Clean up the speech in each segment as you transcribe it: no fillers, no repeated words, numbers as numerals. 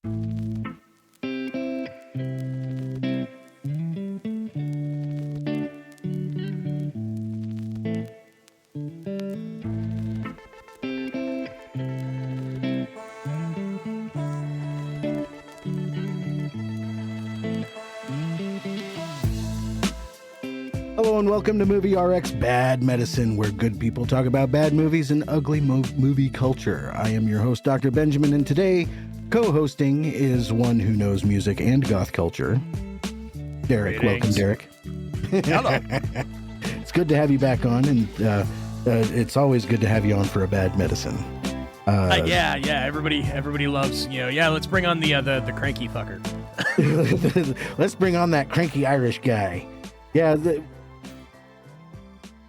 Hello and welcome to Movie RX Bad Medicine, where good people talk about bad movies and ugly movie culture. I am your host, Dr. Benjamin, and today co-hosting is one who knows music and goth culture, Derrick. Welcome, Derrick. Hello. It's good to have you back on, and it's always good to have you on for a bad medicine. Yeah. Everybody loves, let's bring on the cranky fucker. Let's bring on that cranky Irish guy. Yeah,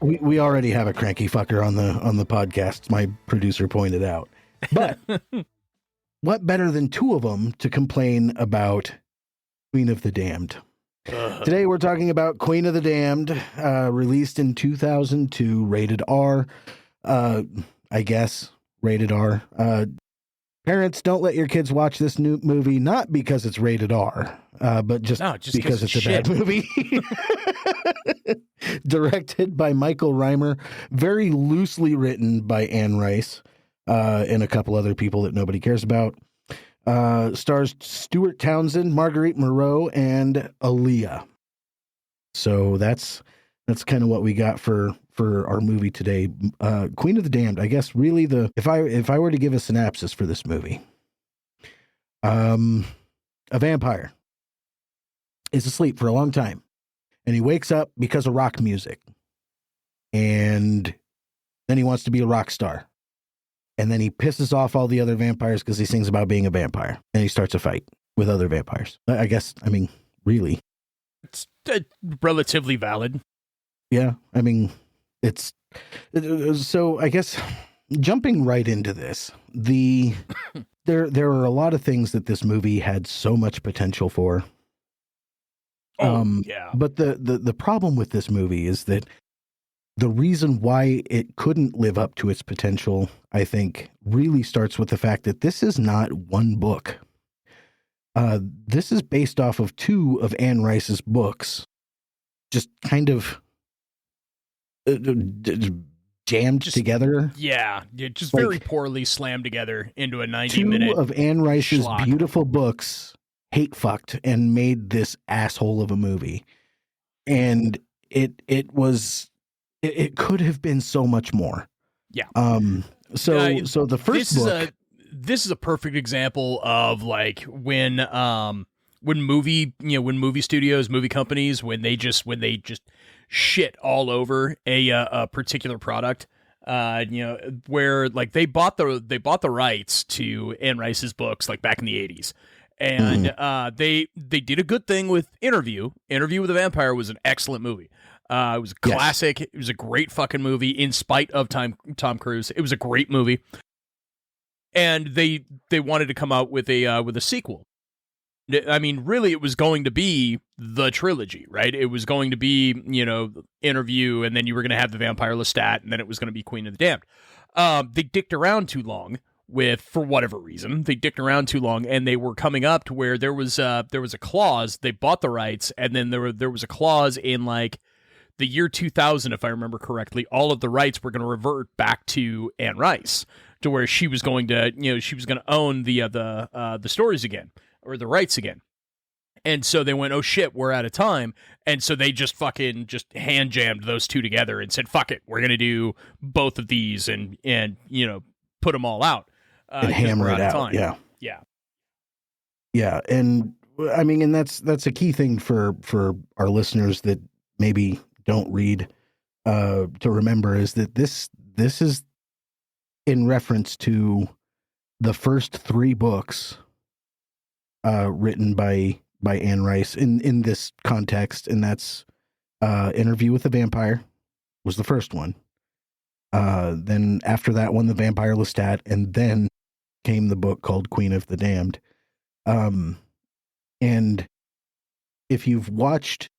we already have a cranky fucker on the podcast. My producer pointed out, but what better than two of them to complain about Queen of the Damned? Today we're talking about Queen of the Damned, released in 2002, rated R. I guess rated R. Parents, don't let your kids watch this new movie, not because it's rated R, but just because it's a bad movie. Directed by Michael Reimer, very loosely written by Anne Rice, and a couple other people that nobody cares about. Stars Stuart Townsend, Marguerite Moreau, and Aaliyah. So that's kind of what we got for our movie today. Queen of the Damned, I guess really if I were to give a synopsis for this movie, a vampire is asleep for a long time and he wakes up because of rock music, and then he wants to be a rock star, and then he pisses off all the other vampires because he sings about being a vampire, and he starts a fight with other vampires. I guess, I mean, really, it's relatively valid. Yeah, I mean, it's so I guess jumping right into this, there are a lot of things that this movie had so much potential for. Yeah. But the problem with this movie is that the reason why it couldn't live up to its potential, I think, really starts with the fact that this is not one book. This is based off of two of Anne Rice's books, just kind of jammed together. Yeah, just very poorly slammed together into a 90-minute. Two of Anne Rice's schlock. Beautiful books hate fucked and made this asshole of a movie, and it could have been so much more. Yeah. So the first book. This is a perfect example of like when movie studios, movie companies, when they just shit all over a particular product, where like they bought the rights to Anne Rice's books like back in the 80s. And they did a good thing with Interview. Interview with a Vampire was an excellent movie. It was a classic. Yes. It was a great fucking movie in spite of Tom Cruise. It was a great movie. And they wanted to come out with a sequel. I mean, really, it was going to be the trilogy, right? It was going to be, Interview, and then you were going to have the Vampire Lestat, and then it was going to be Queen of the Damned. They dicked around too long for whatever reason. They dicked around too long, and they were coming up to where there was a clause. They bought the rights, and then there was a clause in like the year 2000, if I remember correctly. All of the rights were going to revert back to Anne Rice, to where she was going to own the stories again, or the rights again. And so they went, oh shit, we're out of time. And so they just hand jammed those two together and said, fuck it, we're going to do both of these and put them all out. And hammer it out. Time. Yeah. Yeah. Yeah. And I mean, and that's a key thing for our listeners that maybe don't read, to remember, is that this is in reference to the first three books written by Anne Rice in this context, and that's Interview with the Vampire was the first one. Then after that one, the Vampire Lestat, and then came the book called Queen of the Damned. And if you've watched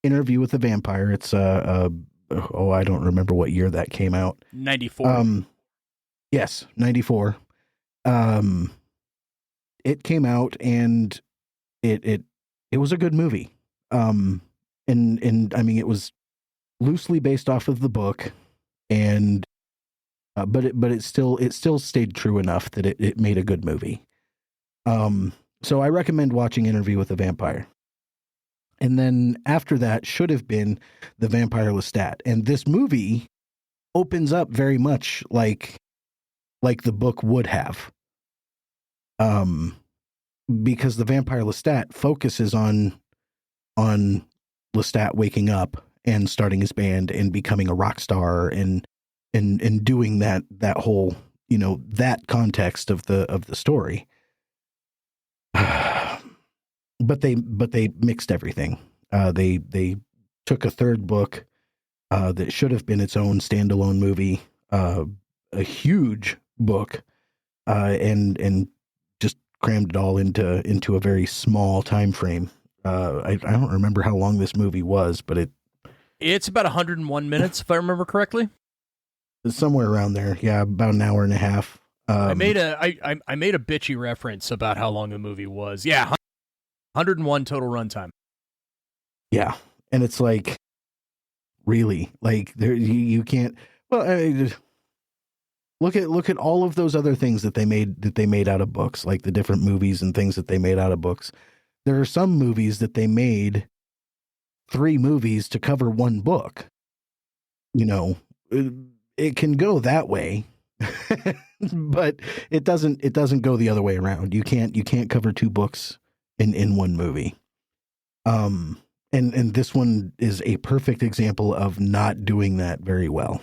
Interview with the Vampire, it's I don't remember what year that came out. 94. Yes, 94. it came out, and it was a good movie. And I mean, it was loosely based off of the book, and but it still stayed true enough that it made a good movie. So I recommend watching Interview with a Vampire. And then after that should have been The Vampire Lestat. And this movie opens up very much like the book would have. Because The Vampire Lestat focuses on Lestat waking up and starting his band and becoming a rock star and doing that whole, that context of the story. But they mixed everything. They took a third book that should have been its own standalone movie, a huge book, and just crammed it all into a very small time frame. I don't remember how long this movie was, but it's about 101 minutes, if I remember correctly. It's somewhere around there. Yeah, about an hour and a half. I made a bitchy reference about how long the movie was. Yeah, 101 total runtime. Yeah, and it's like, really, like there you can't. Well, I mean, look at all of those other things that they made out of books, like the different movies and things that they made out of books. There are some movies that they made 3 movies to cover one book. It can go that way. But it doesn't go the other way around. You can't cover 2 books in one movie. And this one is a perfect example of not doing that very well.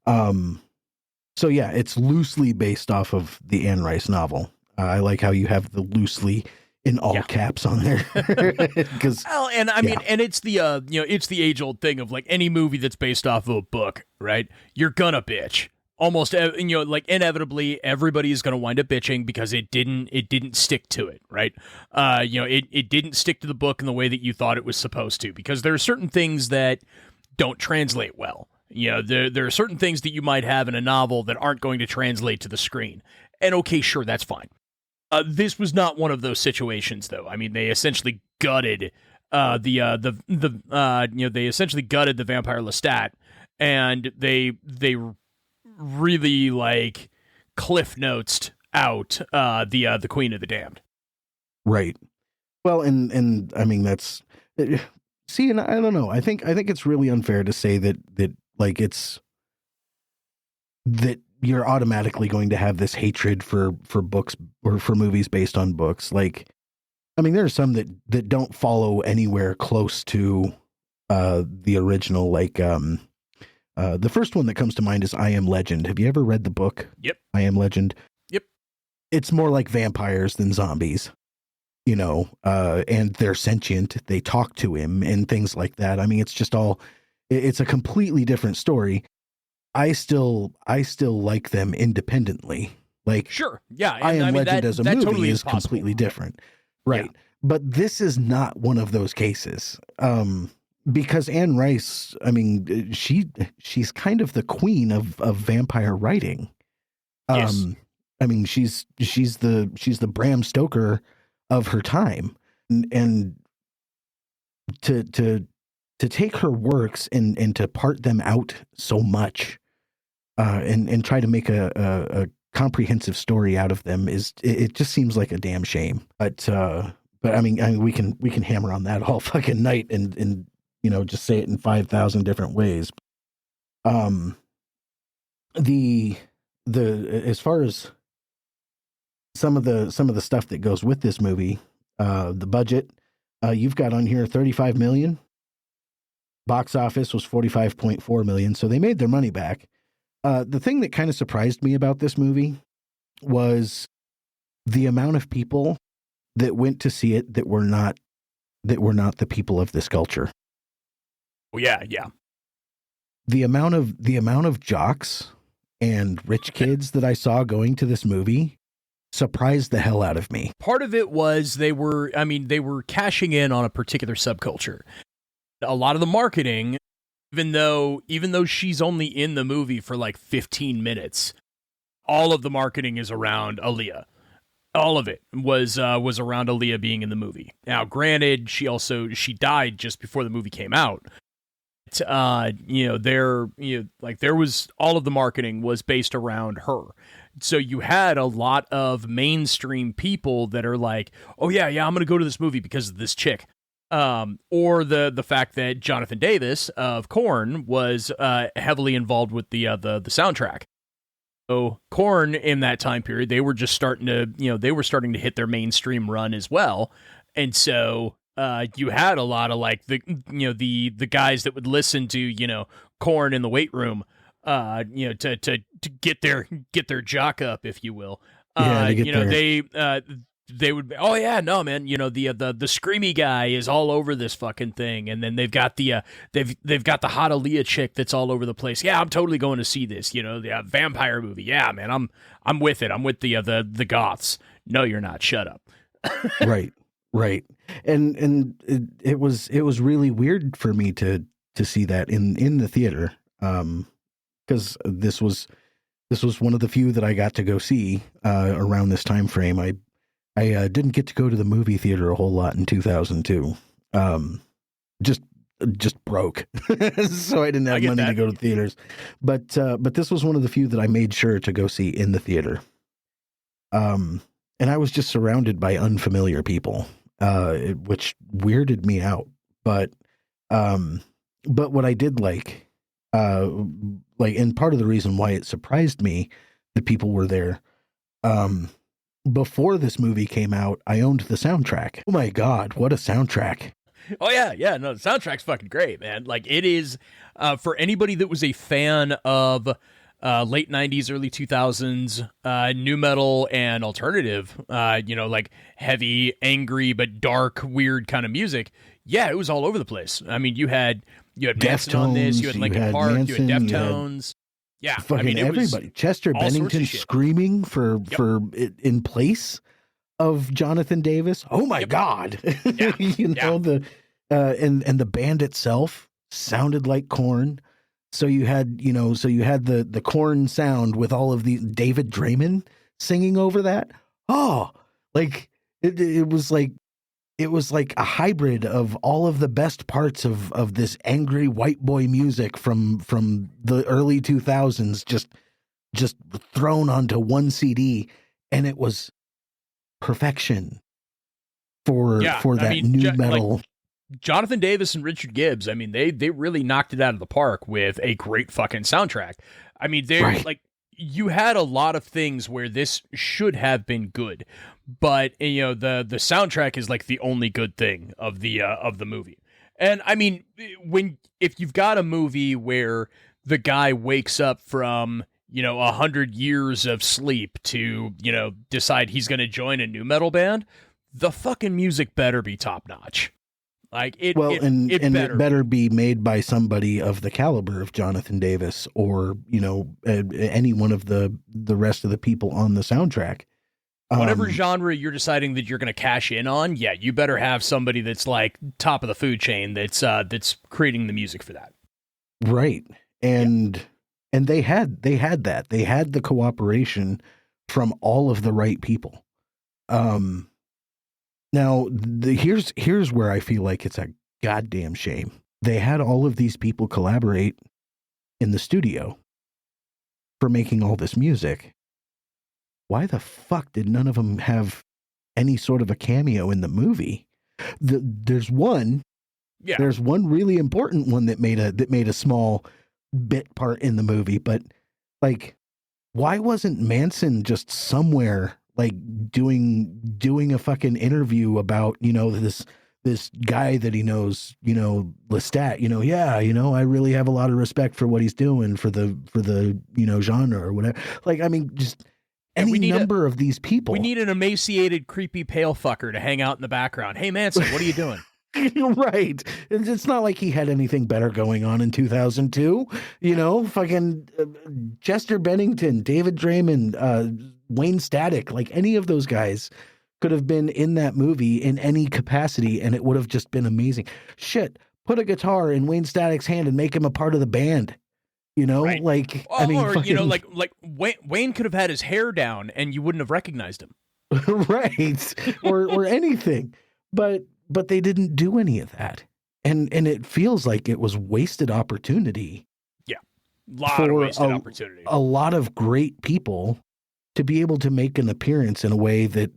So yeah, it's loosely based off of the Anne Rice novel. I like how you have the loosely in all caps on there. And I mean, and it's the it's the age old thing of like any movie that's based off of a book, right? You're gonna bitch. Almost, like inevitably, everybody is going to wind up bitching because it didn't stick to it, right? It didn't stick to the book in the way that you thought it was supposed to, because there are certain things that don't translate well. There are certain things that you might have in a novel that aren't going to translate to the screen. And okay, sure, that's fine. This was not one of those situations, though. I mean, they essentially gutted they essentially gutted the Vampire Lestat, and they really like cliff notes out the Queen of the Damned. Right. Well, and I mean that's see, and I don't know. I think it's really unfair to say that like it's that you're automatically going to have this hatred for books or for movies based on books. Like, I mean, there are some that don't follow anywhere close to the original. Like, the first one that comes to mind is I Am Legend. Have you ever read the book? Yep. I Am Legend. Yep. It's more like vampires than zombies, and they're sentient. They talk to him and things like that. I mean, it's just it's a completely different story. I still like them independently. Like, sure. Yeah. I Am Legend as a movie totally is completely different. Right. Yeah. But this is not one of those cases. Because Anne Rice, I mean, she's kind of the queen of vampire writing. Yes. I mean, she's the Bram Stoker of her time, and to take her works and to part them out so much, and try to make a comprehensive story out of them it just seems like a damn shame. But I mean we can hammer on that all fucking night and just say it in 5,000 different ways. The as far as some of the stuff that goes with this movie, the budget, you've got on here 35 million. Box office was 45.4 million, so they made their money back. The thing that kind of surprised me about this movie was the amount of people that went to see it that were not the people of this culture. Oh, yeah. The amount of jocks and rich kids that I saw going to this movie surprised the hell out of me. Part of it was they were cashing in on a particular subculture. A lot of the marketing, even though she's only in the movie for like 15 minutes, all of the marketing is around Aaliyah. All of it was around Aaliyah being in the movie. Now, granted, she died just before the movie came out. There was all of the marketing was based around her. So you had a lot of mainstream people that are like, oh yeah, I'm gonna go to this movie because of this chick. Or the fact that Jonathan Davis of Korn was heavily involved with the soundtrack. So Korn in that time period, they were just starting to hit their mainstream run as well, and so you had a lot of like the guys that would listen to Korn in the weight room, to get their jock up, if you will. They would be, oh yeah, no man, the screamy guy is all over this fucking thing, and then they've got the hot Aaliyah chick that's all over the place. Yeah, I'm totally going to see this, the vampire movie. Yeah, man, I'm with it. I'm with the goths. No, you're not. Shut up. Right. And it was really weird for me to see that in the theater, because this was one of the few that I got to go see around this time frame. I didn't get to go to the movie theater a whole lot in 2002. Just broke, so I didn't have money to go to theaters. But this was one of the few that I made sure to go see in the theater. And I was just surrounded by unfamiliar people, which weirded me out. But what I did like, and part of the reason why it surprised me that people were there, before this movie came out, I owned the soundtrack. Oh my God, what a soundtrack. Oh yeah, no, the soundtrack's fucking great, man. Like, it is, for anybody that was a fan of late 90s, early 2000s, new metal and alternative, like heavy, angry, but dark, weird kind of music. Yeah, it was all over the place. I mean, you had Manson on this, you had Linkin Park, Manson, you had Deftones. Yeah, fucking everybody. Chester Bennington screaming for in place of Jonathan Davis. Oh my God! Yeah. The and the band itself sounded like Korn. So you had the Korn sound with all of the David Draymond singing over that. Oh, like it was like a hybrid of all of the best parts of this angry white boy music from the early 2000s just thrown onto one CD, and it was perfection for that new metal. Like, Jonathan Davis and Richard Gibbs, I mean, they really knocked it out of the park with a great fucking soundtrack. I mean, like, you had a lot of things where this should have been good, but the soundtrack is like the only good thing of the movie. And I mean, if you've got a movie where the guy wakes up from 100 years of sleep to decide he's going to join a new metal band, the fucking music better be top notch. Like it better be made by somebody of the caliber of Jonathan Davis or any one of the rest of the people on the soundtrack. Whatever genre you're deciding that you're going to cash in on, yeah, you better have somebody that's like top of the food chain that's creating the music for that. Right, and they had that. They had the cooperation from all of the right people. Now, here's where I feel like it's a goddamn shame. They had all of these people collaborate in the studio for making all this music. Why the fuck did none of them have any sort of a cameo in the movie? There's one really important one that made a small bit part in the movie, but like, why wasn't Manson just somewhere like doing a fucking interview about this guy that he knows, Lestat, I really have a lot of respect for what he's doing for the genre or whatever. Like, I mean, just any number of these people. We need an emaciated, creepy, pale fucker to hang out in the background. Hey Manson, what are you doing? Right. It's not like he had anything better going on in 2002. Fucking Chester Bennington, David Draymond, Wayne Static, like any of those guys could have been in that movie in any capacity, and it would have just been amazing. Shit, put a guitar in Wayne Static's hand and make him a part of the band. Right. Like, I mean, or fucking... like Wayne could have had his hair down and you wouldn't have recognized him. right, or anything, but they didn't do any of that, and it feels like it was wasted opportunity. Yeah, a lot of for wasted opportunity. A lot of great people to be able to make an appearance in a way that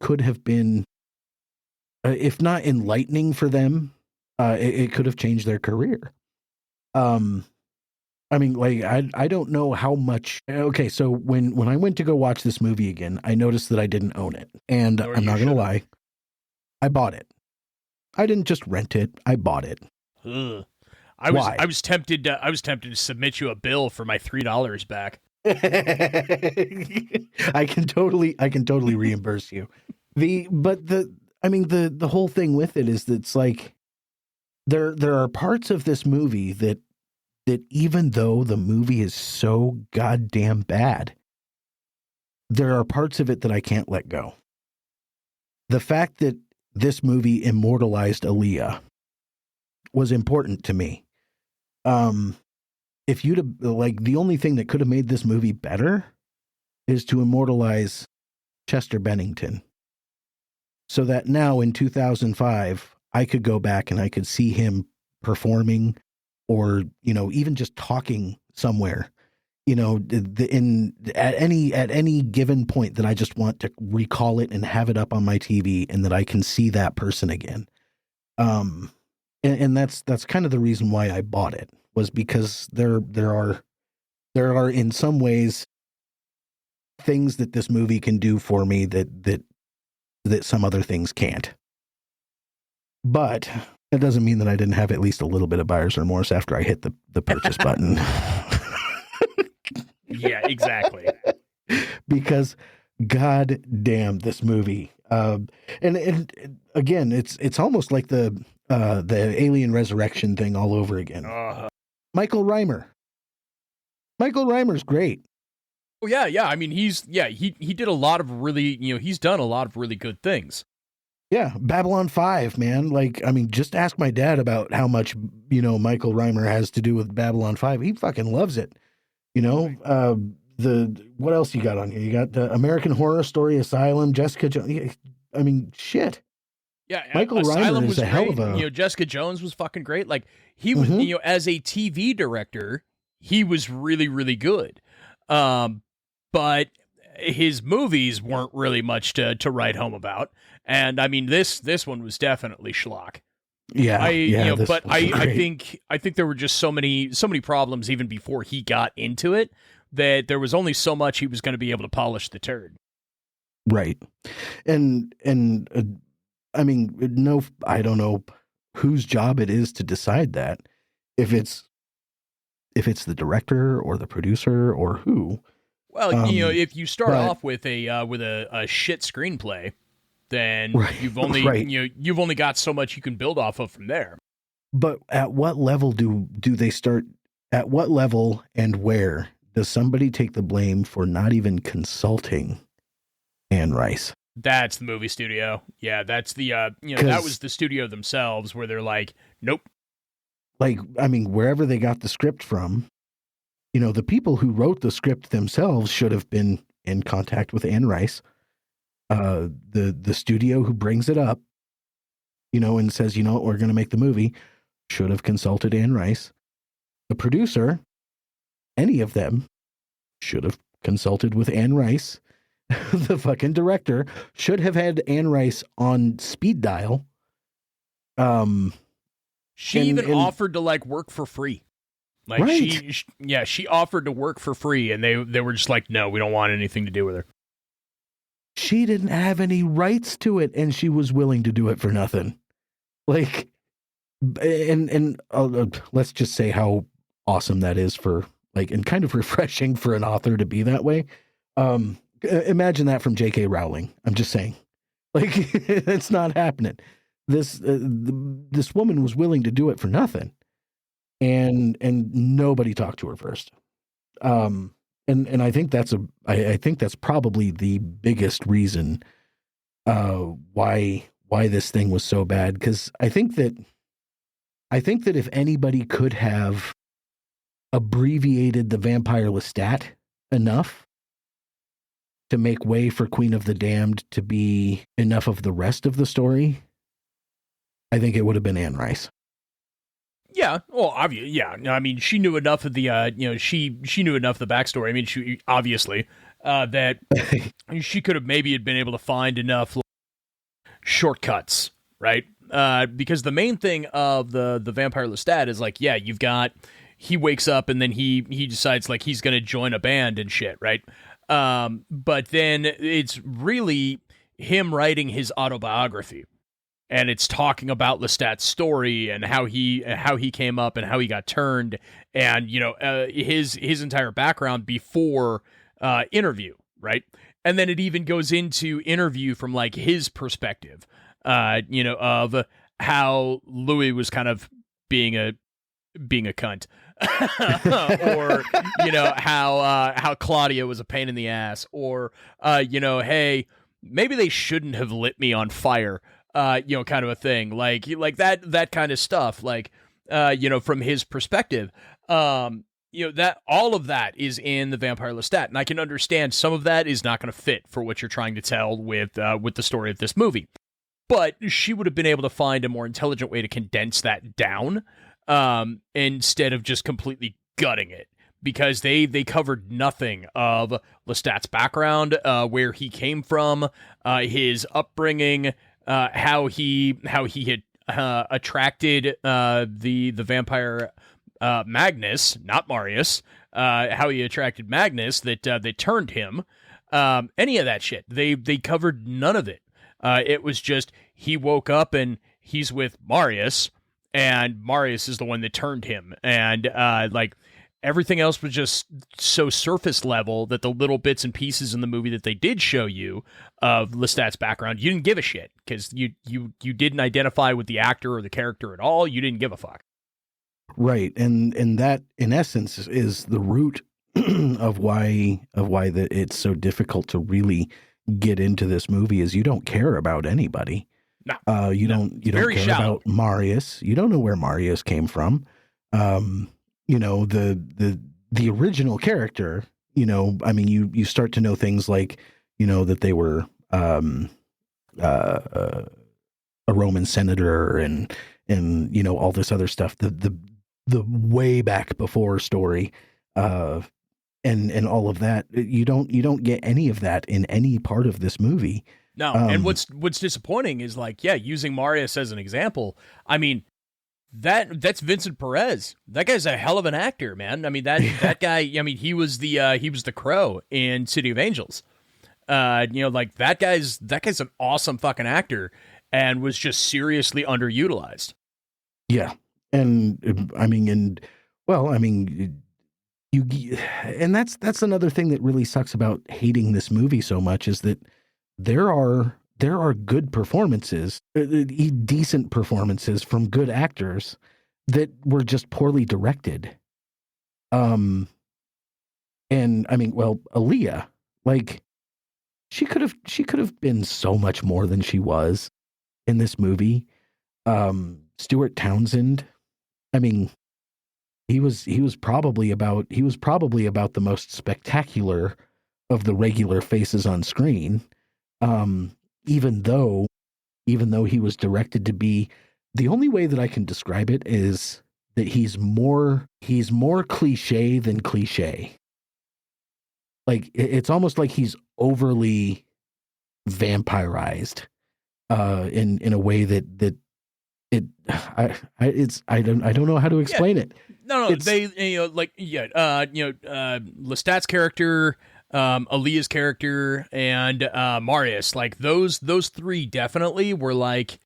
could have been, if not enlightening for them, it could have changed their career. I mean, like, I don't know how much. Okay, so when I went to go watch this movie again, I noticed that I didn't own it, and Or I'm you not gonna should've. lie, I bought it. I didn't just rent it; I bought it. Ugh. Why? I was tempted to submit you a bill for my $3 back. I can totally reimburse you. The whole thing with it is that it's like there are parts of this movie that even though the movie is so goddamn bad, there are parts of it that I can't let go. The fact that this movie immortalized Aaliyah was important to me. If you'd have, like, the only thing that could have made this movie better is to immortalize Chester Bennington, so that now in 2005 I could go back and I could see him performing, or even just talking somewhere, at any given point that I just want to recall it and have it up on my TV, and that I can see that person again. And that's kind of the reason why I bought it, was because there are in some ways things that this movie can do for me that some other things can't. But it doesn't mean that I didn't have at least a little bit of buyer's remorse after I hit the purchase button. Yeah, exactly. Because god damn this movie. And again, it's almost like the Alien Resurrection thing all over again. Michael Reimer. Michael Reimer's great. Oh yeah. I mean, he did a lot of really, he's done a lot of really good things. Yeah, Babylon 5, man. Like, I mean, just ask my dad about how much, Michael Reimer has to do with Babylon 5. He fucking loves it. What else you got on here? You got American Horror Story Asylum, Jessica Jones. I mean, shit. Yeah, Michael Asylum Reimer was is a hell great. of a. Jessica Jones was fucking great. Like, he was, as a TV director, he was really, really good. But his movies weren't really much to write home about. And I mean, this one was definitely schlock. Yeah, I think there were just so many problems even before he got into it, that there was only so much he was going to be able to polish the turd. Right. And I mean, no, I don't know whose job it is to decide that. If it's the director or the producer or who. Well, if you start off with a shit screenplay, then you've only got so much you can build off of from there. But at what level do they start? At what level and where does somebody take the blame for not even consulting Anne Rice? That's the movie studio. Yeah, that's the that was the studio themselves, where they're like, nope. Like, I mean, wherever they got the script from, the people who wrote the script themselves should have been in contact with Anne Rice. The studio who brings it up, and says, we're going to make the movie, should have consulted Anne Rice. The producer, any of them, should have consulted with Anne Rice. The fucking director should have had Anne Rice on speed dial. She even offered to work for free. Like, right. She offered to work for free, and they were just like, no, we don't want anything to do with her. She didn't have any rights to it, and she was willing to do it for nothing. Like, and let's just say how awesome that is for, and kind of refreshing for an author to be that way. Imagine that from J.K. Rowling. I'm just saying, it's not happening. This woman was willing to do it for nothing, and nobody talked to her first. And I think that's probably the biggest reason why this thing was so bad. Because I think that if anybody could have abbreviated the Vampire Lestat enough to make way for Queen of the Damned to be enough of the rest of the story, I think it would have been Anne Rice. Yeah, well, obviously, yeah. I mean, she knew enough of the, she knew enough of the backstory. I mean, she obviously that she could have maybe had been able to find enough shortcuts, right? Because the main thing of the Vampire Lestat is like, yeah, he wakes up and then he decides like he's gonna join a band and shit, right? But then it's really him writing his autobiography. And it's talking about Lestat's story and how he came up and how he got turned, and his entire background before Interview, right? And then it even goes into Interview from like his perspective, of how Louis was kind of being a cunt, or how Claudia was a pain in the ass, or hey, maybe they shouldn't have lit me on fire. Kind of a thing, like that kind of stuff, like, from his perspective, that all of that is in the Vampire Lestat, and I can understand some of that is not going to fit for what you're trying to tell with the story of this movie, but she would have been able to find a more intelligent way to condense that down, instead of just completely gutting it, because they covered nothing of Lestat's background, where he came from, his upbringing, how he had attracted the vampire Magnus, not Marius, how he attracted Magnus that turned him, any of that shit. They covered none of it. It was just he woke up and he's with Marius, and Marius is the one that turned him, and everything else was just so surface level that the little bits and pieces in the movie that they did show you of Lestat's background, you didn't give a shit, because you didn't identify with the actor or the character at all. You didn't give a fuck. Right, and that in essence is the root of why it's so difficult to really get into this movie. Is you don't care about anybody. No, you don't care shallow. about Marius. You don't know where Marius came from. The original character, I mean, you start to know things like, that they were a Roman senator and all this other stuff, the way back before story, and all of that. You don't get any of that in any part of this movie. No, and what's disappointing is like, yeah, using Marius as an example, I mean, that's Vincent Perez. That guy's a hell of an actor, man. I mean, that guy, I mean, he was the Crow in City of Angels. That guy's an awesome fucking actor and was just seriously underutilized. Yeah. And that's another thing that really sucks about hating this movie so much, is that there are good performances, decent performances from good actors that were just poorly directed. And I mean, well, Aaliyah, like, she could have been so much more than she was in this movie. Stuart Townsend, I mean, he was probably about the most spectacular of the regular faces on screen. Even though he was directed to be, the only way that I can describe it is that he's more cliche than cliche. Like, it's almost like he's overly vampirized, in a way that I don't know how to explain it. No, Lestat's character, Aaliyah's character, and Marius, like those three definitely were like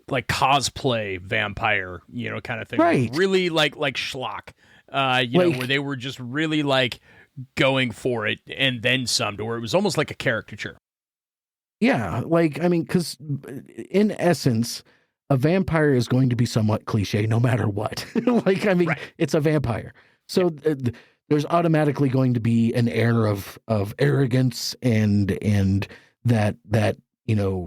cosplay vampire, kind of thing. Right. Like, really like schlock, where they were just really like going for it and then some, to where it was almost like a caricature. Yeah, like, I mean, because in essence, a vampire is going to be somewhat cliche no matter what. Like, I mean, right. It's a vampire. So there's automatically going to be an air of arrogance and that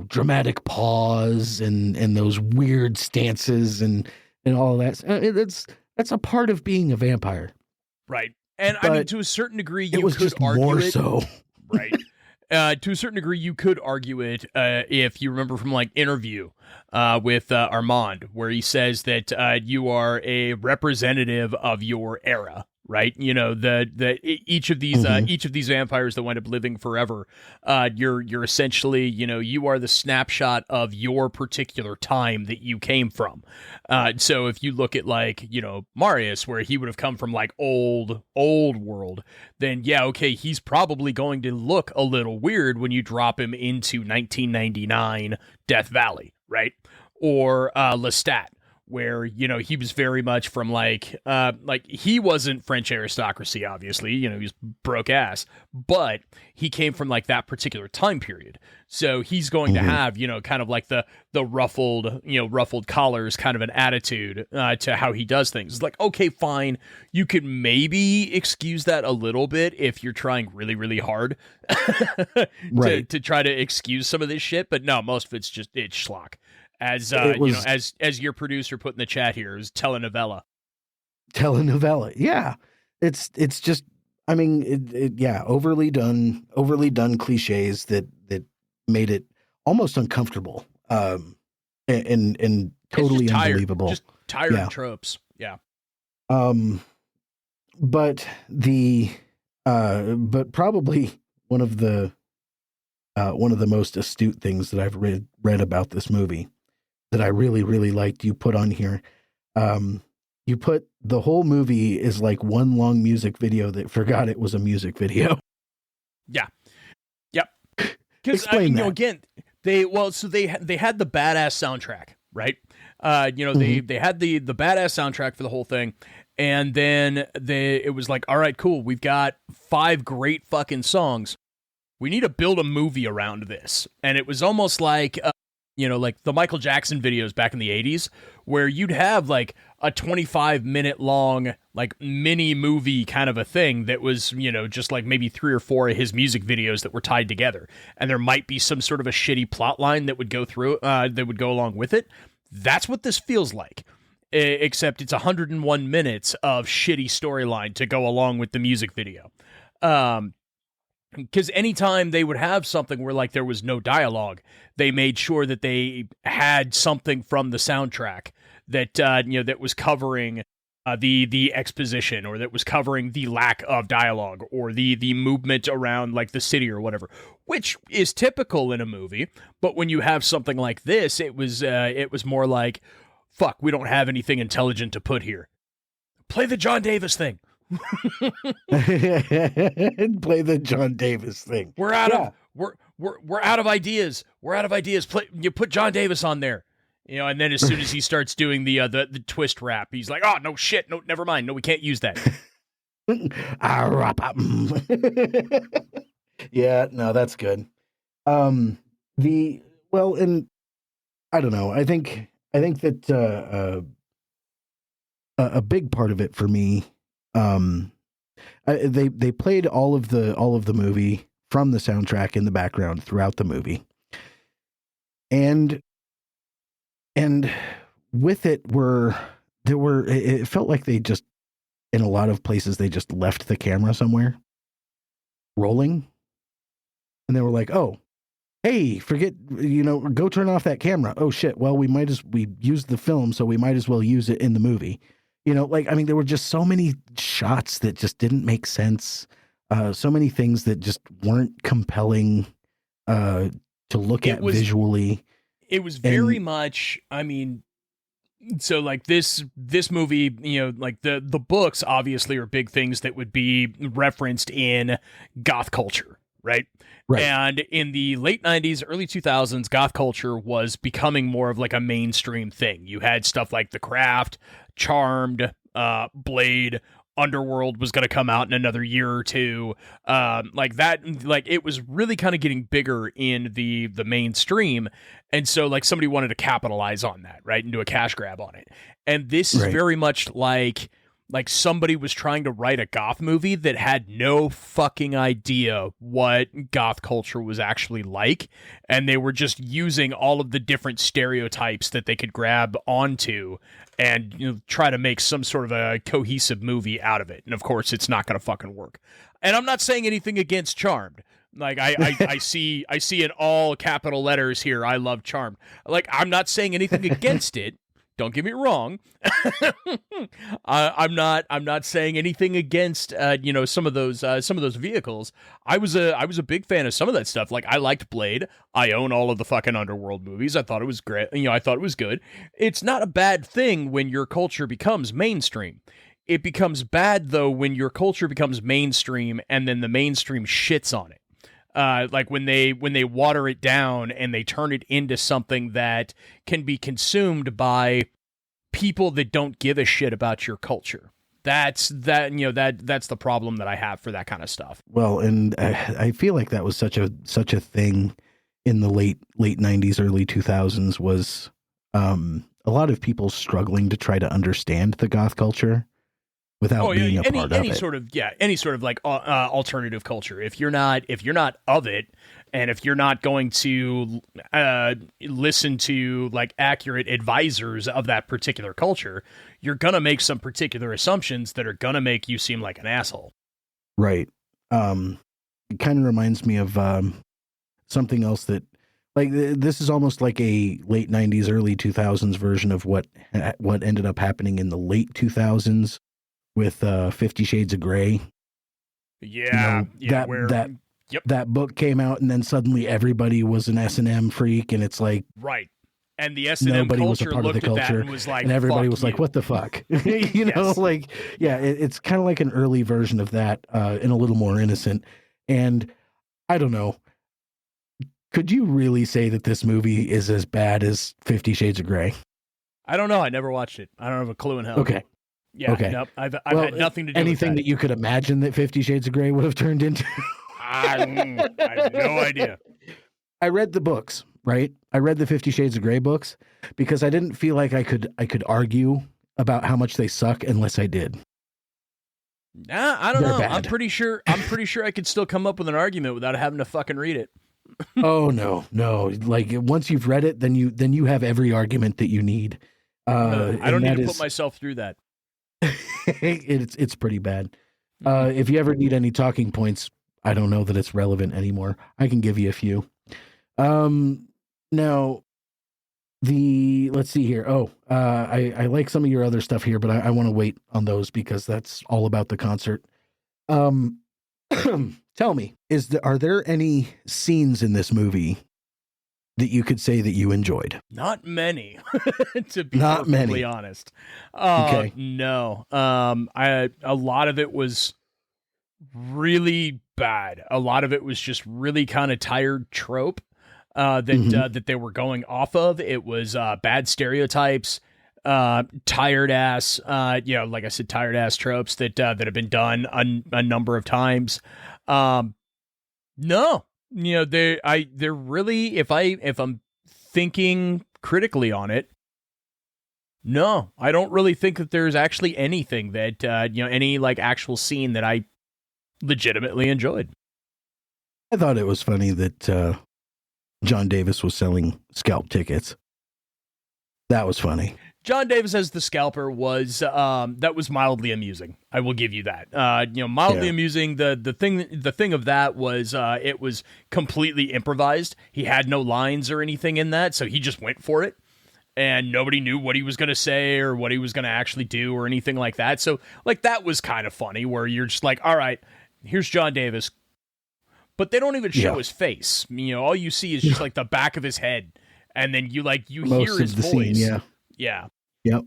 dramatic pause and those weird stances and all of that. That's a part of being a vampire. Right. And but I mean, to a certain degree, you it was could just argue more it, so. Right. To a certain degree, you could argue it if you remember from like Interview with Armand, where he says that you are a representative of your era, right? You know, each of these vampires that wind up living forever, you're essentially, you know, you are the snapshot of your particular time that you came from. So if you look at like, you know, Marius, where he would have come from like old world, then yeah, okay, he's probably going to look a little weird when you drop him into 1999 Death Valley, right? Or Lestat, where, you know, he was very much from like he wasn't French aristocracy, obviously, you know, he was broke ass, but he came from like that particular time period. So he's going to have, you know, kind of like the ruffled collars kind of an attitude to how he does things. It's like, okay, fine. You could maybe excuse that a little bit if you're trying really, really hard Right. to try to excuse some of this shit. But no, most of it's schlock. As as your producer put in the chat here, is telenovela. Telenovela. Yeah. It's just, I mean, yeah, overly done cliches that made it almost uncomfortable. And totally unbelievable. Just tired tropes. Yeah. But probably one of the most astute things that I've read about this movie that I really, really liked you put on here. You put the whole movie is like one long music video that forgot it was a music video. Yeah. Yep. Because you know, again, they had the badass soundtrack, right? You know, they had the badass soundtrack for the whole thing, and then it was like, all right, cool, we've got 5 great fucking songs. We need to build a movie around this, and it was almost like. You know, like the Michael Jackson videos back in the 80s, where you'd have like a 25-minute long, like mini movie kind of a thing that was, you know, just like maybe 3 or 4 of his music videos that were tied together. And there might be some sort of a shitty plot line that would go through, that would go along with it. That's what this feels like. Except it's 101 minutes of shitty storyline to go along with the music video. Because anytime they would have something where like there was no dialogue, they made sure that they had something from the soundtrack that you know, that was covering the exposition, or that was covering the lack of dialogue, or the movement around like the city or whatever, which is typical in a movie. But when you have something like this, it was more like, fuck, we don't have anything intelligent to put here. Play the John Davis thing. Play the John Davis thing. We're out of ideas. We're out of ideas. You put John Davis on there, you know, and then as soon as he starts doing the twist rap, he's like, oh no shit, no, never mind, no, we can't use that. Yeah, no, that's good. And I don't know. I think that a big part of it for me. They played all of the movie from the soundtrack in the background throughout the movie, and with it it felt like they just, in a lot of places, they just left the camera somewhere rolling, and they were like, oh, hey, forget, you know, go turn off that camera. Oh shit, well, we used the film, so we might as well use it in the movie. You know, like, I mean, there were just so many shots that just didn't make sense. So many things that just weren't compelling to look at visually. It was very much, I mean, so like this movie, you know, like the books obviously are big things that would be referenced in goth culture, right? Right. And in the late 90s, early 2000s, goth culture was becoming more of like a mainstream thing. You had stuff like The Craft, Charmed, Blade, Underworld was going to come out in another year or two. Like that, like it was really kind of getting bigger in the mainstream. And so like somebody wanted to capitalize on that, right? And do a cash grab on it. And this is very much like somebody was trying to write a goth movie that had no fucking idea what goth culture was actually like, and they were just using all of the different stereotypes that they could grab onto and, you know, try to make some sort of a cohesive movie out of it. And of course, it's not going to fucking work. And I'm not saying anything against Charmed. Like I see in all capital letters here, I love Charmed. Like, I'm not saying anything against it. Don't get me wrong. I'm not saying anything against some of those vehicles. I was a big fan of some of that stuff. Like, I liked Blade. I own all of the fucking Underworld movies. I thought it was great. I thought it was good. It's not a bad thing when your culture becomes mainstream. It becomes bad though when your culture becomes mainstream and then the mainstream shits on it. Like when they water it down and they turn it into something that can be consumed by people that don't give a shit about your culture. That's the problem that I have for that kind of stuff. Well, and I feel like that was such a thing in the late 90s, early 2000s was a lot of people struggling to try to understand the goth culture without being a part of it. Any sort of like alternative culture. If you're not of it, and if you're not going to listen to like accurate advisors of that particular culture, you're gonna make some particular assumptions that are gonna make you seem like an asshole. Right. It kind of reminds me of something else that, like, this is almost like a late 90s, early 2000s version of what ended up happening in the late 2000s with 50 Shades of Grey. Yeah, that book came out, and then suddenly everybody was an S&M freak, and it's like, right. And the S&M culture looked at that and was like, and everybody was like, what the fuck? Like, yeah, it's kind of like an early version of that, and a little more innocent. And I don't know, could you really say that this movie is as bad as 50 Shades of Grey? I don't know. I never watched it. I don't have a clue in hell. Okay. Yeah. Okay. Nope. I've had nothing to do with anything that you could imagine that 50 Shades of Grey would have turned into. I have no idea. I read the books, right? I read the 50 Shades of Grey books because I didn't feel like I could argue about how much they suck unless I did. Nah, I don't know. Bad. I'm pretty sure I could still come up with an argument without having to fucking read it. Oh no. Like, once you've read it, then you have every argument that you need. I don't need to put myself through that. It's pretty bad. If you ever need any talking points, I don't know that it's relevant anymore. I can give you a few. Now, let's see here. I like some of your other stuff here, but I want to wait on those because that's all about the concert. Tell me, are there any scenes in this movie that you could say that you enjoyed? Not many, to be perfectly honest. Okay. No. A lot of it was really bad. A lot of it was just really kind of tired trope that they were going off of. It was bad stereotypes, tired ass, like I said, tired ass tropes that have been done a number of times. No. They're really, if I'm thinking critically on it, no, I don't really think that there's actually anything that, any like actual scene that I legitimately enjoyed. I thought it was funny that John Davis was selling scalp tickets. That was funny. John Davis as the scalper was that was mildly amusing. I will give you that. Mildly amusing. The thing of that was it was completely improvised. He had no lines or anything in that, so he just went for it. And nobody knew what he was going to say or what he was going to actually do or anything like that. So, like, that was kind of funny where you're just like, all right, here's John Davis. But they don't even show his face. All you see is just like the back of his head. And then you hear his voice. Scene, yeah. Yep.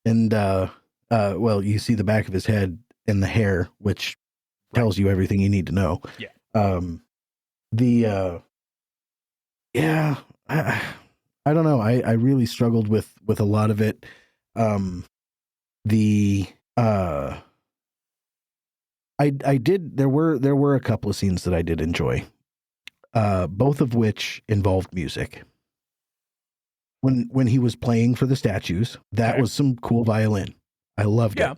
And, you see the back of his head and the hair, which tells you everything you need to know. Yeah. I don't know. I really struggled with a lot of it. I did. There were a couple of scenes that I did enjoy, both of which involved music. When he was playing for the statues, that was some cool violin. I loved it.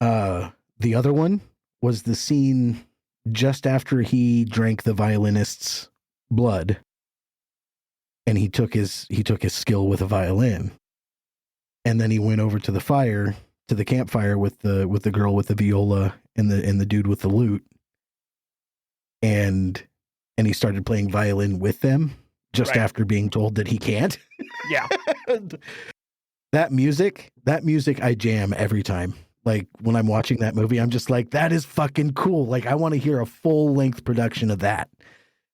The other one was the scene just after he drank the violinist's blood. And he took his skill with a violin, and then he went over to the campfire with the girl with the viola and the dude with the lute. and he started playing violin with them just Right. after being told that he can't. Yeah. That music I jam every time. Like when I'm watching that movie, I'm just like, that is fucking cool. Like I want to hear a full length production of that.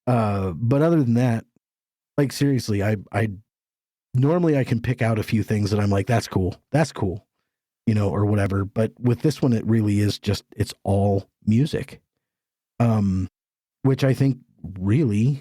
But other than that, like seriously, I normally I can pick out a few things that I'm like, that's cool, you know, or whatever. But with this one, it really is just, it's all music. Which I think really,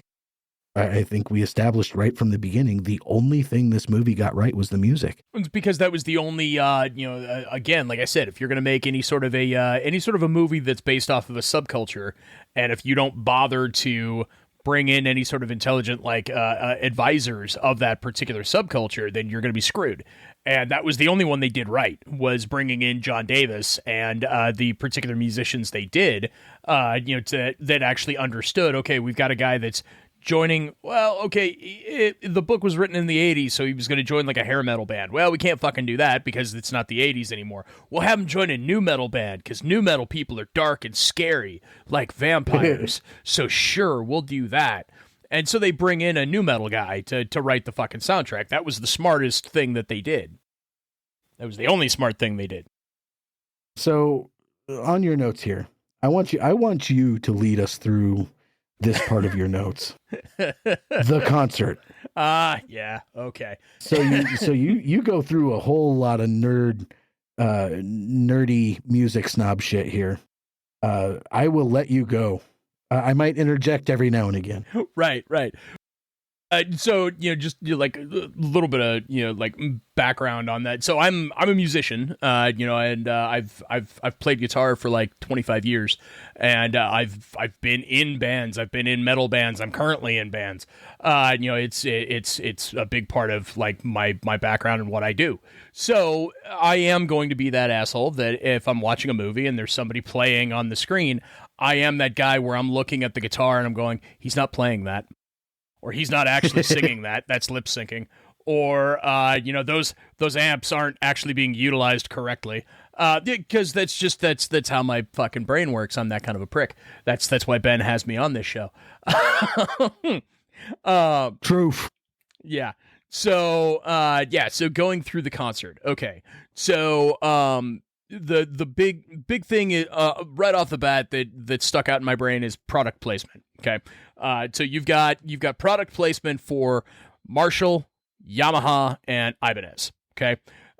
I think we established right from the beginning, the only thing this movie got right was the music. It's because that was the only, again, like I said, if you're going to make any sort of a movie that's based off of a subculture, and if you don't bother to bring in any sort of intelligent, like, advisors of that particular subculture, then you're going to be screwed. And that was the only one they did right, was bringing in John Davis and the particular musicians they did, that actually understood, okay, we've got a guy that's joining, well, okay, the book was written in the 80s, so he was going to join like a hair metal band. Well, we can't fucking do that because it's not the 80s anymore. We'll have him join a new metal band because new metal people are dark and scary like vampires. So sure, we'll do that. And so they bring in a new metal guy to write the fucking soundtrack. That was the smartest thing that they did. That was the only smart thing they did. So on your notes here, I want you to lead us through this part of your notes. The concert. Yeah, okay. So you go through a whole lot of nerdy music snob shit here. I will let you go. I might interject every now and again. Right. So, just like a little bit of, like background on that. So I'm a musician, and I've played guitar for like 25 years, and I've been in bands. I've been in metal bands. I'm currently in bands. It's a big part of like my background and what I do. So I am going to be that asshole that if I'm watching a movie and there's somebody playing on the screen, I am that guy where I'm looking at the guitar and I'm going, he's not playing that. Or he's not actually singing that. That's lip syncing. Or, those amps aren't actually being utilized correctly. Because that's how my fucking brain works. I'm that kind of a prick. That's why Ben has me on this show. Truth. Yeah. So, so going through the concert. Okay. So, the big thing right off the bat that stuck out in my brain is product placement. Okay. So you've got product placement for Marshall, Yamaha, and Ibanez. Okay.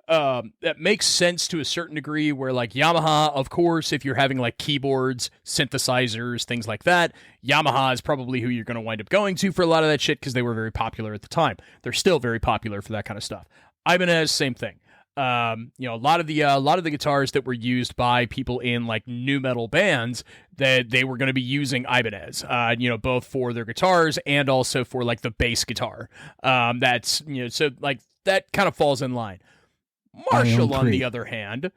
That makes sense to a certain degree where like Yamaha, of course, if you're having like keyboards, synthesizers, things like that, Yamaha is probably who you're going to wind up going to for a lot of that shit because they were very popular at the time. They're still very popular for that kind of stuff. Ibanez, same thing. A lot of the guitars that were used by people in like new metal bands that they were going to be using Ibanez, both for their guitars and also for like the bass guitar. That's, so like that kind of falls in line. Marshall, on the other hand,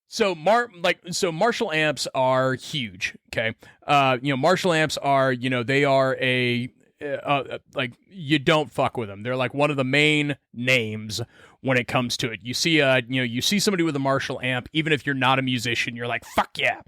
so Marshall amps are huge. Okay. Marshall amps are, they are like you don't fuck with them. They're like one of the main names when it comes to it. You see somebody with a Marshall amp, even if you're not a musician, you're like, fuck yeah.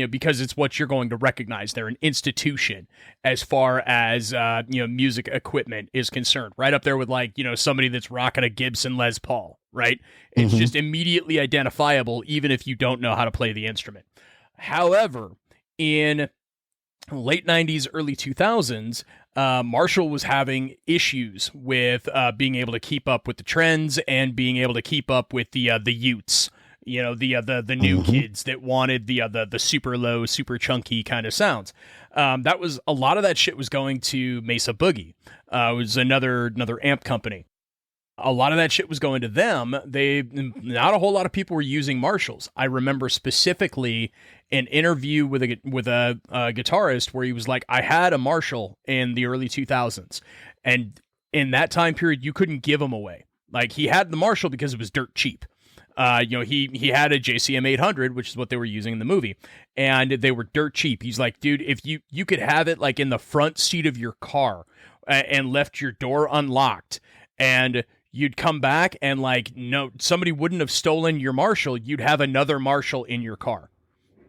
Because it's what you're going to recognize. They're an institution as far as, music equipment is concerned. Right up there with like, somebody that's rocking a Gibson Les Paul, right? It's just immediately identifiable, even if you don't know how to play the instrument. However, in late 90s, early 2000s, Marshall was having issues with being able to keep up with the trends and being able to keep up with the Utes, the new kids that wanted the super low, super chunky kind of sounds. That was a lot of that shit was going to Mesa Boogie. It was another amp company. A lot of that shit was going to them. Not a whole lot of people were using Marshalls. I remember specifically an interview with a guitarist where he was like, I had a Marshall in the early 2000s. And in that time period, you couldn't give them away. Like he had the Marshall because it was dirt cheap. He had a JCM 800, which is what they were using in the movie, and they were dirt cheap. He's like, dude, if you could have it like in the front seat of your car and left your door unlocked and you'd come back and like, no, somebody wouldn't have stolen your Marshall. You'd have another Marshall in your car.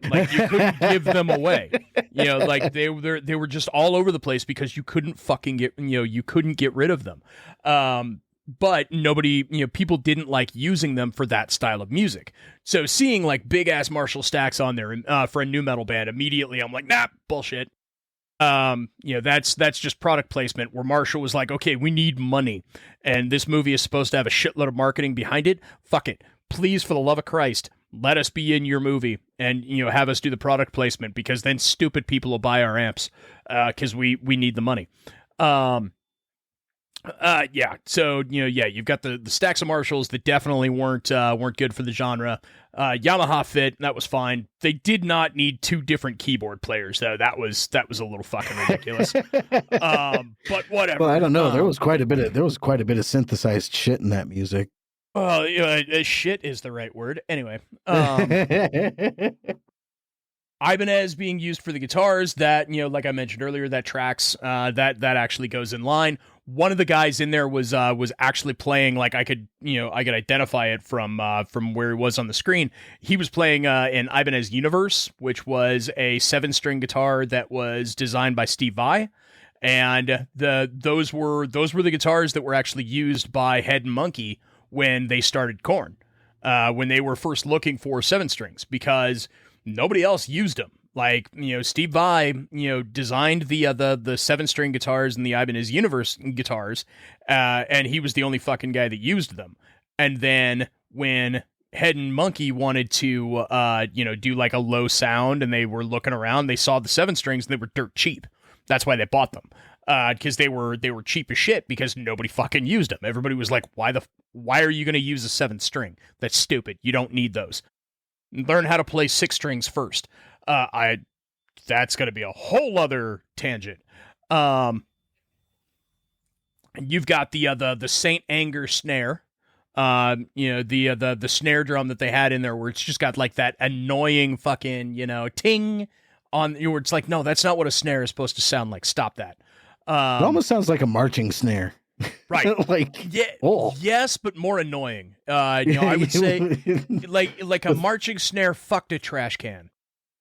Like you couldn't give them away. You know, like they were just all over the place because you couldn't fucking you couldn't get rid of them. But nobody, people didn't like using them for that style of music. So seeing like big ass Marshall stacks on there for a new metal band, immediately I'm like, nah, bullshit. That's just product placement where Marshall was like, okay, we need money. And this movie is supposed to have a shitload of marketing behind it. Fuck it. Please, for the love of Christ, let us be in your movie and, have us do the product placement, because then stupid people will buy our amps, because we need the money. So, you've got the stacks of Marshalls that definitely weren't good for the genre. Yamaha fit, that was fine. They did not need two different keyboard players, though. That was a little fucking ridiculous. But whatever. Well, I don't know. There was quite a bit of synthesized shit in that music. Well, shit is the right word. Anyway, Ibanez being used for the guitars, that, like I mentioned earlier, that tracks, that actually goes in line. One of the guys in there was actually playing, like I could identify it from where he was on the screen. He was playing an Ibanez Universe, which was a 7-string guitar that was designed by Steve Vai. And those were the guitars that were actually used by Head and Monkey when they started Korn, when they were first looking for 7-strings, because nobody else used them. Like, Steve Vai, designed the 7-string guitars and the Ibanez Universe guitars, and he was the only fucking guy that used them. And then when Head and Monkey wanted to, do like a low sound, and they were looking around, they saw the 7-strings and they were dirt cheap. That's why they bought them, because they were cheap as shit, because nobody fucking used them. Everybody was like, why are you going to use a 7-string? That's stupid. You don't need those. Learn how to play 6 strings first. That's going to be a whole other tangent. You've got the Saint Anger snare, the snare drum that they had in there, where it's just got like that annoying fucking, ting on, where it's like, no, that's not what a snare is supposed to sound like. Stop that. It almost sounds like a marching snare. Right. Like, yeah, oh. Yes, but more annoying. I would say like a marching snare fucked a trash can.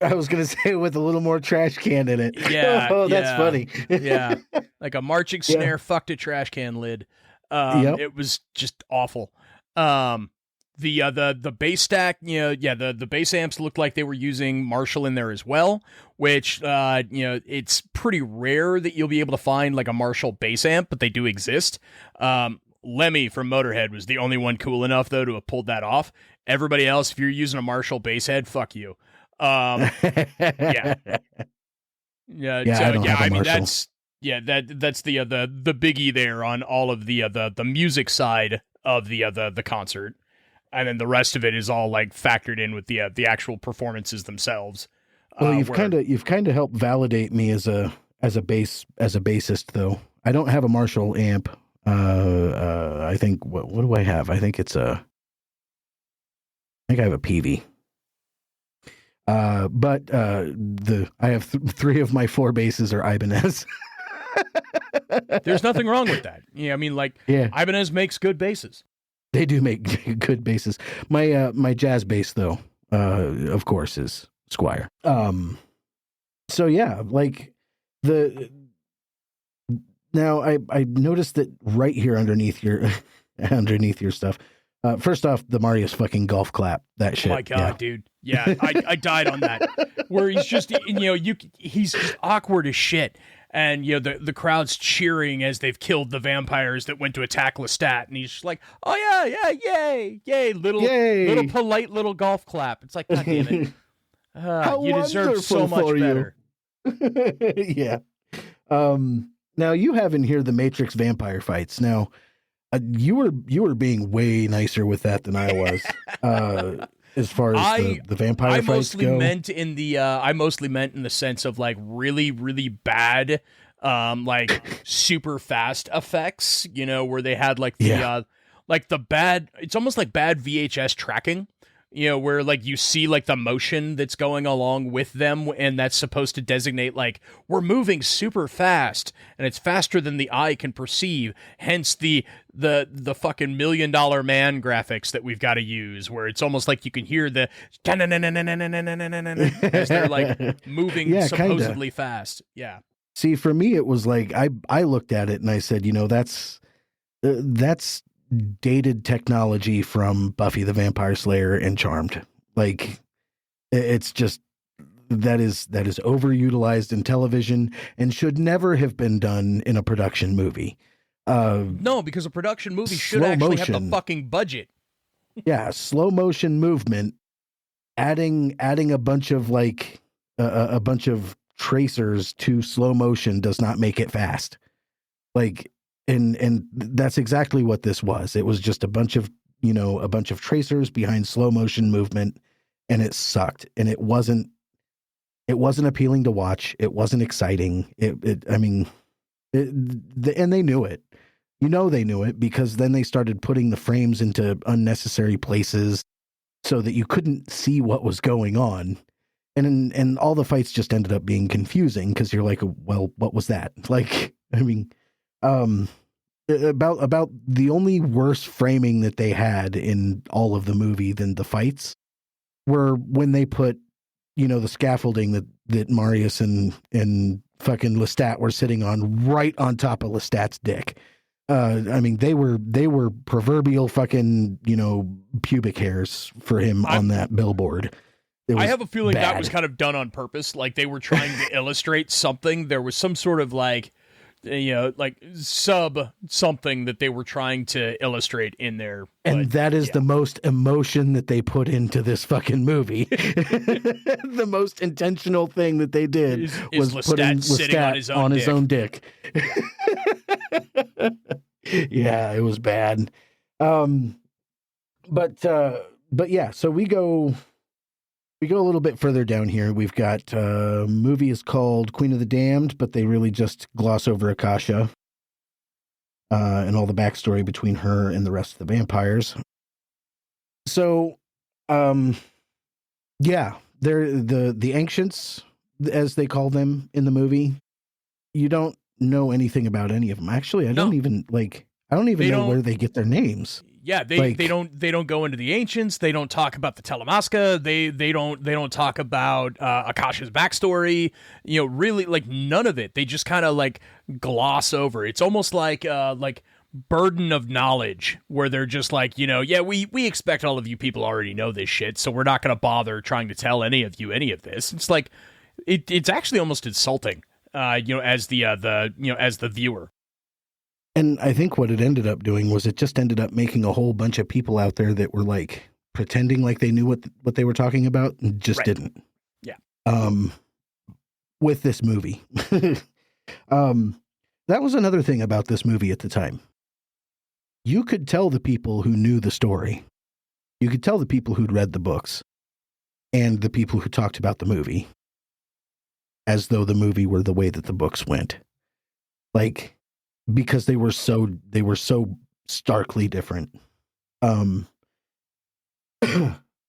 I was going to say with a little more trash can in it. Yeah. Oh, that's funny. Yeah. Like a marching snare fucked a trash can lid. It was just awful. The bass stack, the bass amps looked like they were using Marshall in there as well, which, it's pretty rare that you'll be able to find like a Marshall bass amp, but they do exist. Lemmy from Motorhead was the only one cool enough, though, to have pulled that off. Everybody else, if you're using a Marshall bass head, fuck you. Yeah. I mean, that's the biggie there on all of the music side of the concert. And then the rest of it is all like factored in with the actual performances themselves. Well, you've kind of helped validate me as a bassist, though. I don't have a Marshall amp. I think what do I have? I think I have a PV. But I have 3 of my 4 basses are Ibanez. There's nothing wrong with that. Yeah, I mean, Ibanez makes good basses. They do make good basses. My jazz bass, though, of course, is Squire. So yeah, like now I noticed that right here underneath your stuff. First off, the Marius fucking golf clap. That shit. Oh my god, dude. Yeah, I died on that. Where he's just, he's just awkward as shit. And, the crowd's cheering as they've killed the vampires that went to attack Lestat. And he's just like, oh yeah, yay, little polite little golf clap. It's like, god damn it. You deserve so much better. Yeah. Now you have in here the Matrix vampire fights. Now, you were being way nicer with that than I was. As far as the vampire fights go, I mostly meant in the sense of like really, really bad, like super fast effects. Where they had like the bad. It's almost like bad VHS tracking, where like you see like the motion that's going along with them, and that's supposed to designate like we're moving super fast and it's faster than the eye can perceive, hence the fucking $1 million man graphics that we've got to use, where it's almost like you can hear the as they're like moving supposedly fast. Yeah. See, for me, it was like I looked at it and I said, that's dated technology from Buffy the Vampire Slayer and Charmed. Like, it's just that is overutilized in television and should never have been done in a production movie. No, because a production movie should actually have the fucking budget. Yeah, slow motion movement, adding a bunch of like a bunch of tracers to slow motion does not make it fast. Like, and that's exactly what this was. It was just a bunch of tracers behind slow motion movement, and it sucked. And it wasn't appealing to watch. It wasn't exciting. And they knew it. They knew it, because then they started putting the frames into unnecessary places so that you couldn't see what was going on. And all the fights just ended up being confusing, because you're like, well, what was that? Like, about the only worse framing that they had in all of the movie than the fights were when they put, the scaffolding that Marius and fucking Lestat were sitting on right on top of Lestat's dick. They were proverbial fucking, pubic hairs for him on that billboard. I have a feeling that was kind of done on purpose. Like they were trying to illustrate something. There was some sort of like, sub something that they were trying to illustrate in there. And that is the most emotion that they put into this fucking movie. The most intentional thing that they did was putting Lestat on his own dick. Yeah, it was bad. But yeah, so we go a little bit further down here. We've got movie is called Queen of the Damned, but they really just gloss over Akasha and all the backstory between her and the rest of the vampires. So, yeah, they're the ancients, as they call them in the movie. You don't know anything about any of them. Actually, I don't even know where they get their names. Yeah, they don't go into the ancients. They don't talk about the Telemasca. They don't talk about Akasha's backstory. Really, like none of it. They just kind of like gloss over. It's almost like burden of knowledge, where they're just like, we expect all of you people already know this shit, so we're not going to bother trying to tell any of you any of this. It's like it's actually almost insulting, as the viewer. And I think what it ended up doing was it just ended up making a whole bunch of people out there that were like pretending like they knew what they were talking about and just didn't. Yeah. With this movie. That was another thing about this movie at the time. You could tell the people who knew the story. You could tell the people who'd read the books and the people who talked about the movie as though the movie were the way that the books went. Like, because they were so starkly different. And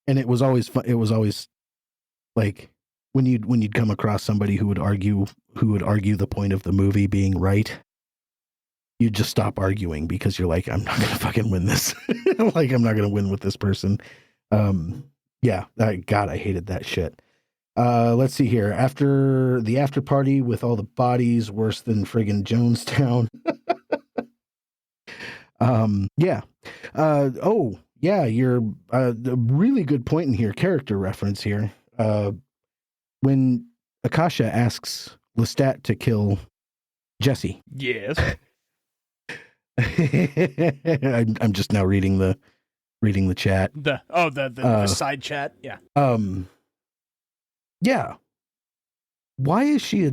it was always fun. It was always like when you'd come across somebody who would argue the point of the movie being right, you'd just stop arguing, because you're like, I'm not going to fucking win this. Like, I'm not going to win with this person. Yeah. God, I hated that shit. Let's see here. After the after party with all the bodies, worse than friggin' Jonestown. Yeah. You're a really good point in here. Character reference here. When Akasha asks Lestat to kill Jesse. Yes. I'm just now reading the chat. The side chat. Yeah. Yeah. Why is she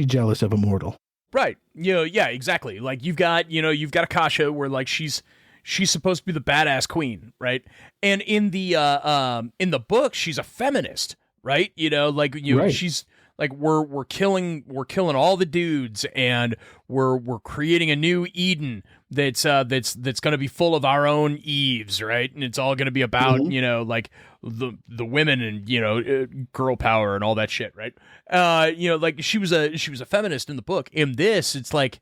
jealous of Immortal? Right. Yeah, exactly. Like you've got Akasha, where like she's supposed to be the badass queen, right? And in the book, she's a feminist, right? Right. She's like we're killing all the dudes, and we're creating a new Eden that's going to be full of our own Eves, right? And it's all going to be about like the women and girl power and all that shit, right? Like she was a feminist in the book. In this, it's like,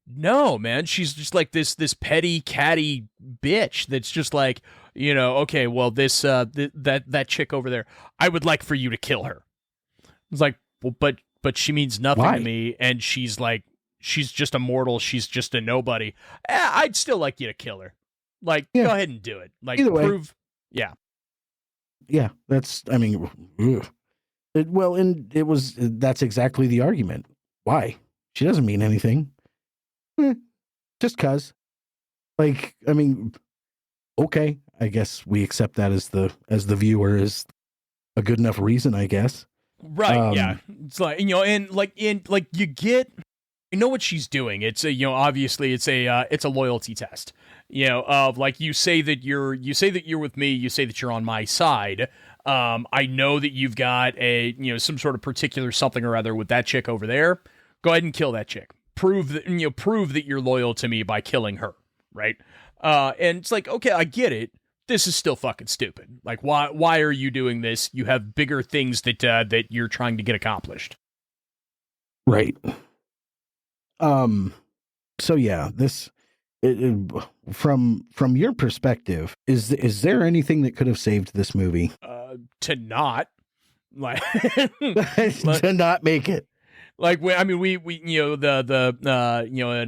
no, man, she's just like this petty catty bitch that's just like, okay, well, this that chick over there, I would like for you to kill her. It's like, well, but she means nothing to me, and she's just a mortal, she's just a nobody. I'd still like you to kill her. Like, go ahead and do it. Like, either way. prove, yeah. That's, I mean, that's exactly the argument. Why? She doesn't mean anything. Just cause. Like, I mean, okay, I guess we accept that as the viewer is a good enough reason, I guess. Right, yeah. It's like, and you get, what she's doing. It's obviously it's a loyalty test. Of like, you say that you're with me, you say that you're on my side. I know that you've got some sort of particular something or other with that chick over there. Go ahead and kill that chick. Prove that you're loyal to me by killing her, right? And it's like, okay, I get it. This is still fucking stupid. Like, why are you doing this? You have bigger things that you're trying to get accomplished. Right. So yeah, from your perspective, is there anything that could have saved this movie? To not like to not make it. Like, we in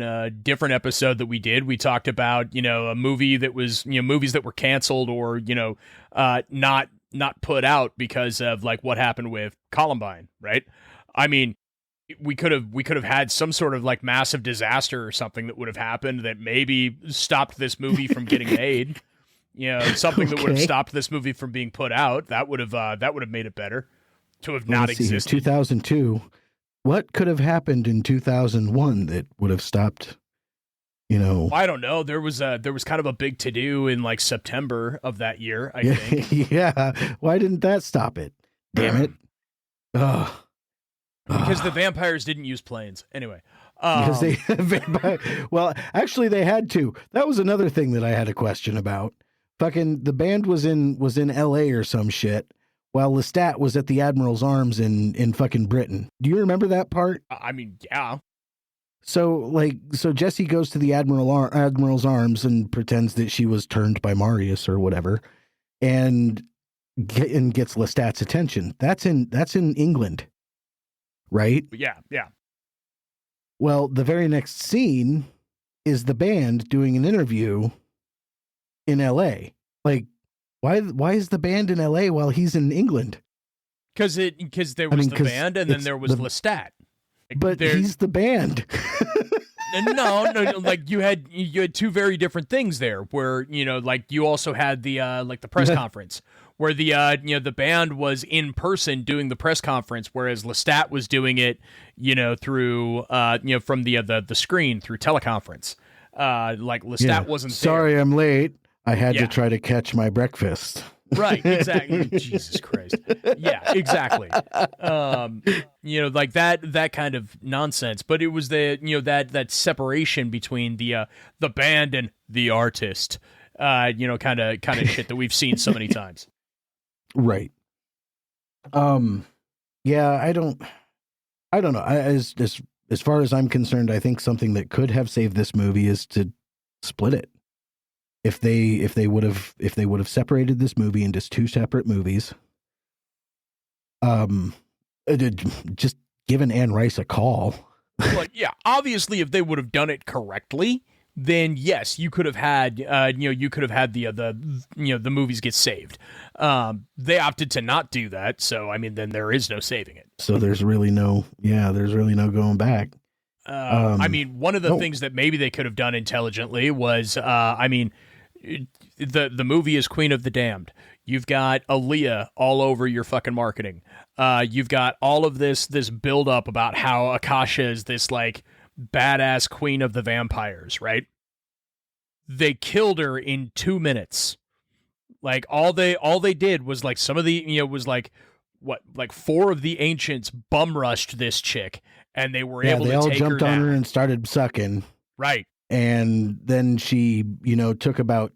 a different episode that we did, we talked about, a movie that was, movies that were canceled or, not put out because of like what happened with Columbine, right? I mean, we could have had some sort of like massive disaster or something that would have happened that maybe stopped this movie from getting made. Something that would have stopped this movie from being put out. That would have made it better to have not existed. 2002. What could have happened in 2001 that would have stopped, I don't know. There was kind of a big to-do in like September of that year, I think. Yeah. Why didn't that stop it? Damn it. Because the vampires didn't use planes. Anyway. Well, actually they had to. That was another thing that I had a question about. Fucking the band was in LA or some shit, while Lestat was at the Admiral's Arms in fucking Britain. Do you remember that part? I mean, yeah. So Jesse goes to the Admiral's Arms and pretends that she was turned by Marius or whatever, and gets Lestat's attention. That's in England, right? Yeah. Well, the very next scene is the band doing an interview in LA. Like, why is the band in LA while he's in England? Because there was the band and then there was Lestat. But he's the band. No, like you had two very different things there where, like you also had the like the press conference where the band was in person doing the press conference, whereas Lestat was doing it, through from the screen through teleconference. Like Lestat wasn't there. Sorry, I'm late. I had to try to catch my breakfast. Right, exactly. Jesus Christ. Yeah, exactly. Like that kind of nonsense. But it was that separation between the band and the artist. Kind of shit that we've seen so many times. Right. Yeah, I don't know. As far as I'm concerned, I think something that could have saved this movie is to split it. If they would have separated this movie into two separate movies, just given Anne Rice a call. Well, yeah, obviously, if they would have done it correctly, then yes, you could have had the movies get saved. They opted to not do that, so I mean, then there is no saving it. So there's really no going back. I mean, one of the things that maybe they could have done intelligently was, the movie is Queen of the Damned. You've got Aaliyah all over your fucking marketing. You've got all of this build up about how Akasha is this like badass queen of the vampires, right? They killed her in 2 minutes. Like all they did was like some of the was like like 4 of the ancients bum rushed this chick, and they were able to they all take jumped her on down. her and started sucking. Right. And then she, took about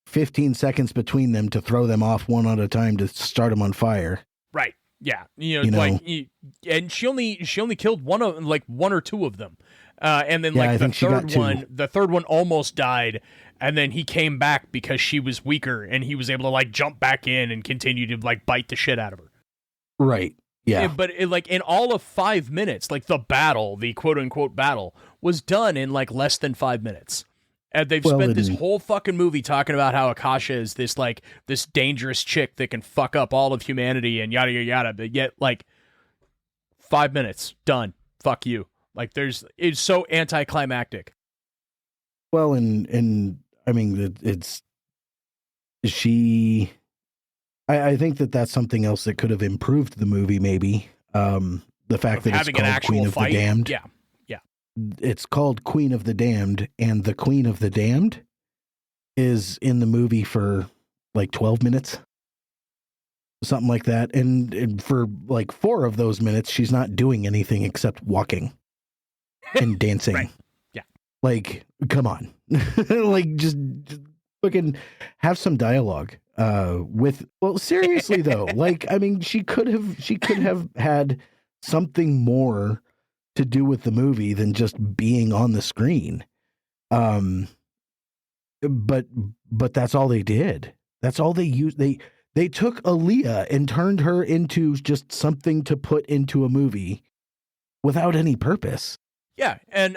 15 seconds between them to throw them off one at a time to start them on fire. Right. Yeah. And she only killed one or two of them. And then the third one almost died, and then he came back because she was weaker, and he was able to like jump back in and continue to like bite the shit out of her. Right. Yeah. But in all of 5 minutes, like the quote unquote battle, was done in like less than 5 minutes. And they've spent this whole fucking movie talking about how Akasha is this dangerous chick that can fuck up all of humanity and yada yada yada. But yet, like, 5 minutes done. Fuck you. Like, it's so anticlimactic. Well, and I mean, I think that's something else that could have improved the movie. Maybe the fact that it's called Queen of the Damned. Yeah. It's called Queen of the Damned, and the Queen of the Damned is in the movie for like 12 minutes, something like that. And for like 4 of those minutes, she's not doing anything except walking and dancing. Right. Yeah. Like, come on. Like, just fucking have some dialogue seriously though. Like, I mean, she could have had something more to do with the movie than just being on the screen. But that's all they did. That's all they used. They took Aaliyah and turned her into just something to put into a movie without any purpose. Yeah, and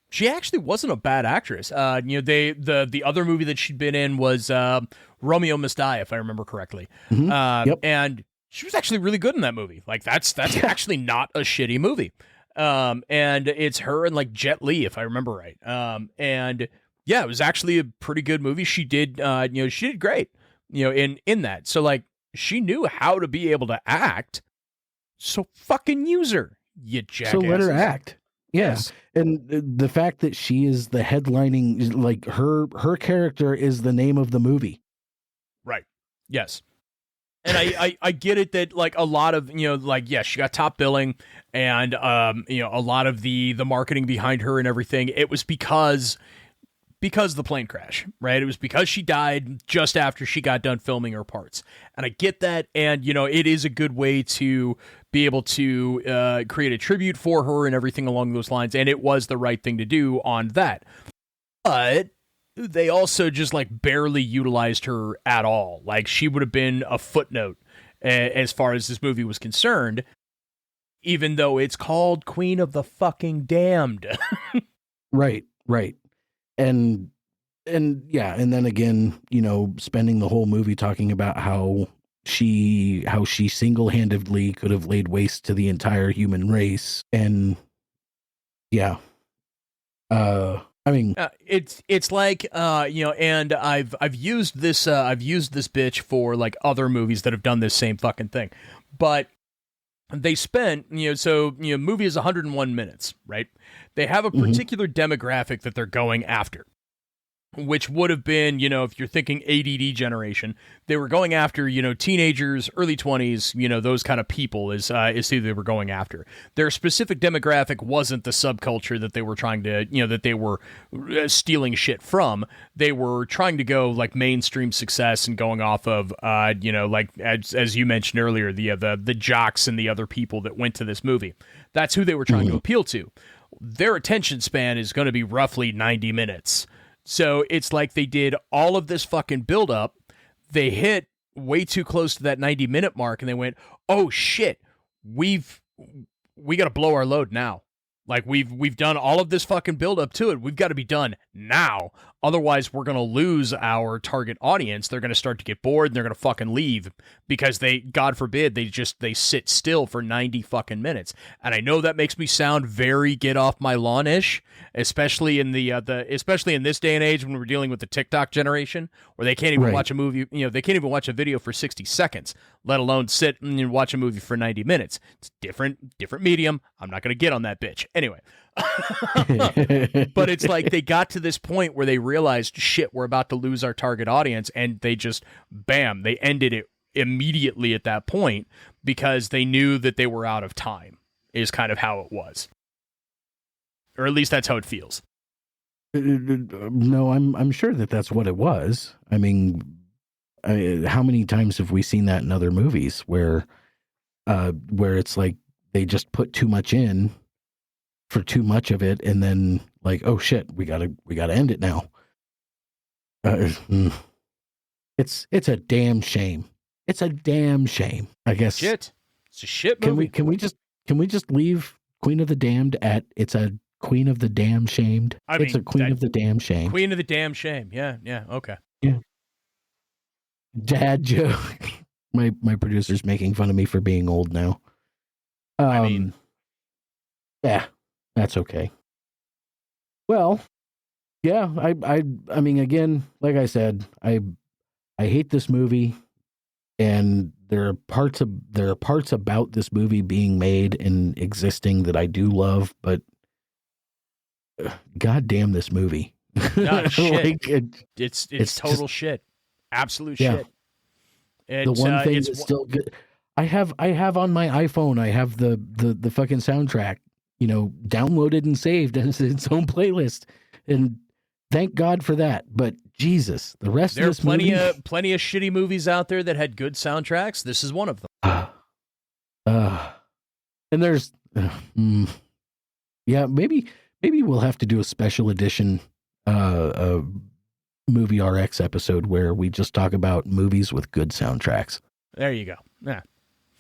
she actually wasn't a bad actress. The other movie that she'd been in was Romeo Must Die, if I remember correctly. Mm-hmm. Yep. And she was actually really good in that movie. Like, that's actually not a shitty movie. And it's her and like Jet Li, if I remember right. And yeah, it was actually a pretty good movie. She did, she did great, in that. So like, she knew how to be able to act. So fucking use her, you jackass. So let her act. Yeah. Yes. And the fact that she is the headlining, like her character is the name of the movie. Right. Yes. And I get it that like a lot of, she got top billing and, a lot of the marketing behind her and everything. It was because of the plane crash, right? It was because she died just after she got done filming her parts. And I get that. And, it is a good way to be able to create a tribute for her and everything along those lines. And it was the right thing to do on that. But they also just like barely utilized her at all. Like, she would have been a footnote as far as this movie was concerned, even though it's called Queen of the fucking Damned. Right. And yeah, and then again, spending the whole movie talking about how she single-handedly could have laid waste to the entire human race. And yeah. I mean, it's like and I've used this bitch for like other movies that have done this same fucking thing, but they spent movie is 101 minutes, right? They have a particular demographic that they're going after, which would have been, if you're thinking ADD generation, they were going after, teenagers, early 20s, those kind of people is who they were going after. Their specific demographic wasn't the subculture that they were trying to, that they were stealing shit from. They were trying to go like mainstream success and going off of, like as you mentioned earlier, the jocks and the other people that went to this movie. That's who they were trying to appeal to. Their attention span is going to be roughly 90 minutes. So it's like they did all of this fucking buildup. They hit way too close to that 90-minute mark, and they went, "Oh shit, we got to blow our load now. Like we've done all of this fucking buildup to it. We've got to be done now. Otherwise, we're gonna lose our target audience. They're gonna start to get bored, and they're gonna fucking leave because they, God forbid, they sit still for 90 fucking minutes. And I know that makes me sound very get off my lawn-ish, especially in especially in this day and age when we're dealing with the TikTok generation, where they can't even watch a movie. They can't even watch a video for 60 seconds, let alone sit and watch a movie for 90 minutes. It's different medium. I'm not gonna get on that bitch anyway. But it's like they got to this point where they realized, shit, we're about to lose our target audience, and they just, bam, they ended it immediately at that point because they knew that they were out of time, is kind of how it was. Or at least that's how it feels. No, I'm sure that that's what it was. I mean, how many times have we seen that in other movies where it's like they just put too much in for too much of it, and then like, oh shit, we gotta end it now. It's a damn shame. It's a damn shame. I guess. Shit. It's a shit movie. Can we just leave Queen of the Damned at it's a Queen of the Damn Shamed? It's a Queen of the Damn Shame. Queen of the Damn Shame. Yeah. Okay. Yeah. Dad joke. My producer's making fun of me for being old now. Yeah, that's okay. Well, yeah, I mean, again, like I said, I hate this movie, and there are parts about this movie being made and existing that I do love, but god damn this movie. No, shit. Like, it's total just, shit. Absolute shit. The one thing that's still good. I have on my iPhone, I have the fucking soundtrack, downloaded and saved as its own playlist. And thank God for that. But Jesus, the rest of this movie. There are plenty of shitty movies out there that had good soundtracks. This is one of them. And there's, yeah, maybe we'll have to do a special edition Movie RX episode where we just talk about movies with good soundtracks. There you go.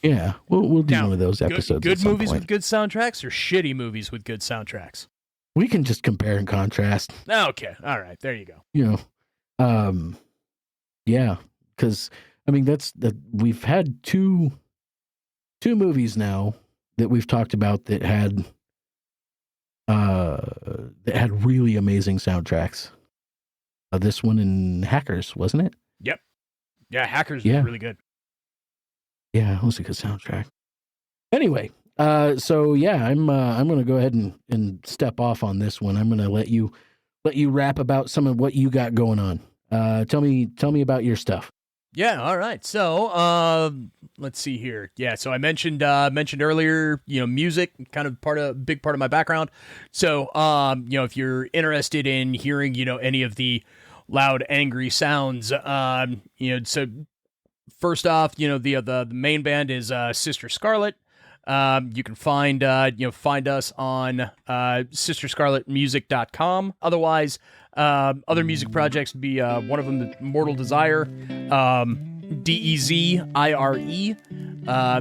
Yeah, we'll do one of those episodes. Good movies with good soundtracks or shitty movies with good soundtracks? We can just compare and contrast. Okay, all right, there you go. Yeah, because I mean we've had two movies now that we've talked about that had really amazing soundtracks. This one and Hackers, wasn't it? Yep. Yeah, Hackers was really good. Yeah, it was a good soundtrack. Anyway, so yeah, I'm going to go ahead and step off on this one. I'm going to let you rap about some of what you got going on. Tell me about your stuff. Yeah, all right. So, let's see here. Yeah, so I mentioned earlier, music, kind of big part of my background. So, if you're interested in hearing, any of the loud, angry sounds, so first off, the main band is Sister Scarlet. You can find us on sisterscarletmusic.com. Otherwise, other music projects would be one of them, Mortal Desire, DEZIRE.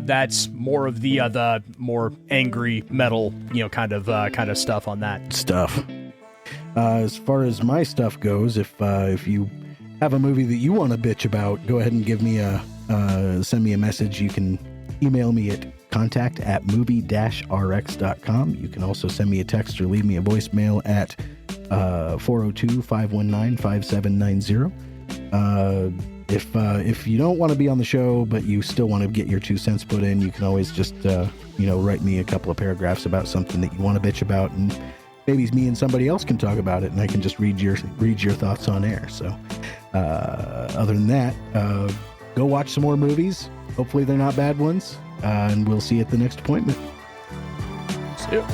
That's more of the more angry metal, kind of stuff on that stuff. As far as my stuff goes, if you have a movie that you want to bitch about, go ahead and send me a message. You can email me at contact@movie-rx.com. You can also send me a text or leave me a voicemail at 402-519-5790. If you don't want to be on the show, but you still want to get your 2 cents put in, you can always just write me a couple of paragraphs about something that you want to bitch about, and maybe me and somebody else can talk about it, and I can just read your thoughts on air. So other than that, go watch some more movies. Hopefully they're not bad ones, and we'll see you at the next appointment. See you.